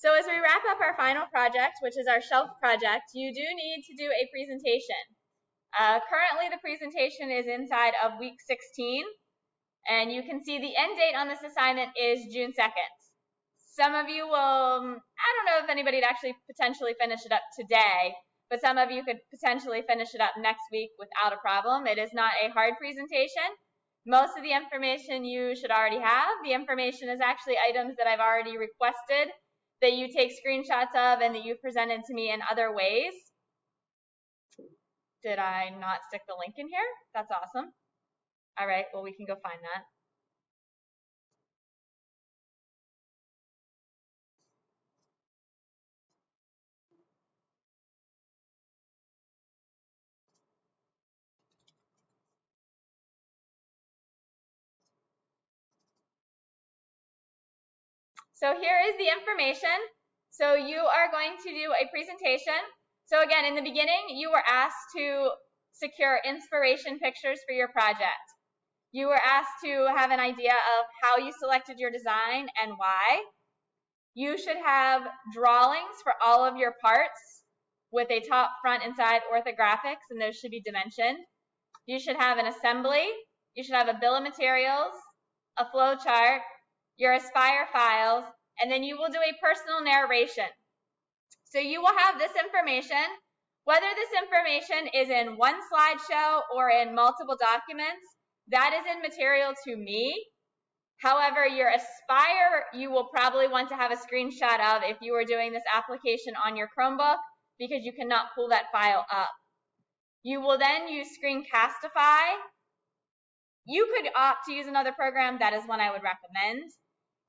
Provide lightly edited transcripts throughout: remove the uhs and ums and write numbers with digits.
So as we wrap up our final project, which is our shelf project, you do need to do a presentation. Currently, the presentation is inside of week 16, and you can see the end date on this assignment is June 2nd. Some of you will, I don't know if anybody would actually potentially finish it up today, but some of you could potentially finish it up next week without a problem. It is not a hard presentation. Most of the information you should already have. The information is actually items that I've already requested that you take screenshots of and that you presented to me in other ways. Did I not stick the link in here? That's awesome. All right, well, we can go find that. So here is the information. So you are going to do a presentation. So again, in the beginning, you were asked to secure inspiration pictures for your project. You were asked to have an idea of how you selected your design and why. You should have drawings for all of your parts with a top, front, and side orthographics, and those should be dimensioned. You should have an assembly. You should have a bill of materials, a flow chart, your Aspire files, and then you will do a personal narration. So you will have this information. Whether this information is in one slideshow or in multiple documents, that is in material to me. However, your Aspire, you will probably want to have a screenshot of if you were doing this application on your Chromebook, because you cannot pull that file up. You will then use Screencastify. You could opt to use another program. That is one I would recommend.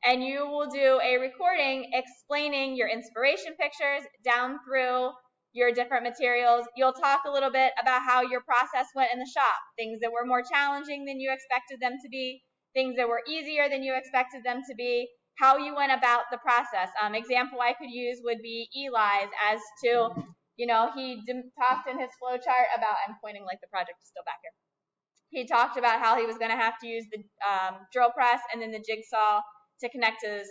And you will do a recording explaining your inspiration pictures down through your different materials. You'll talk a little bit about how your process went in the shop, things that were more challenging than you expected them to be, things that were easier than you expected them to be, how you went about the process. Example I could use would be Eli's as to, he talked in his flow chart about, I'm pointing like the project is still back here. He talked about how he was going to have to use the drill press and then the jigsaw to connect his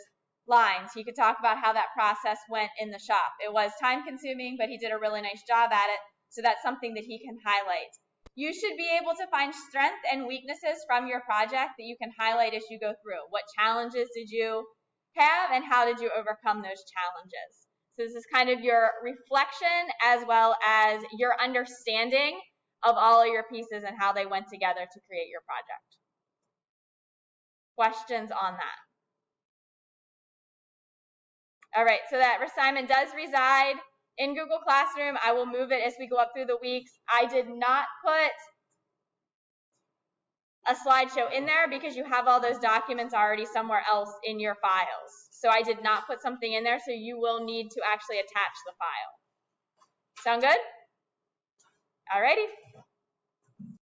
lines. He could talk about how that process went in the shop. It was time consuming, but he did a really nice job at it, so that's something that he can highlight. You should be able to find strengths and weaknesses from your project that you can highlight as you go through. What challenges did you have and how did you overcome those challenges? So this is kind of your reflection as well as your understanding of all of your pieces and how they went together to create your project. Questions on that? All right, so that assignment does reside in Google Classroom. I will move it as we go up through the weeks. I did not put a slideshow in there because you have all those documents already somewhere else in your files. So I did not put something in there, so you will need to actually attach the file. Sound good? All righty.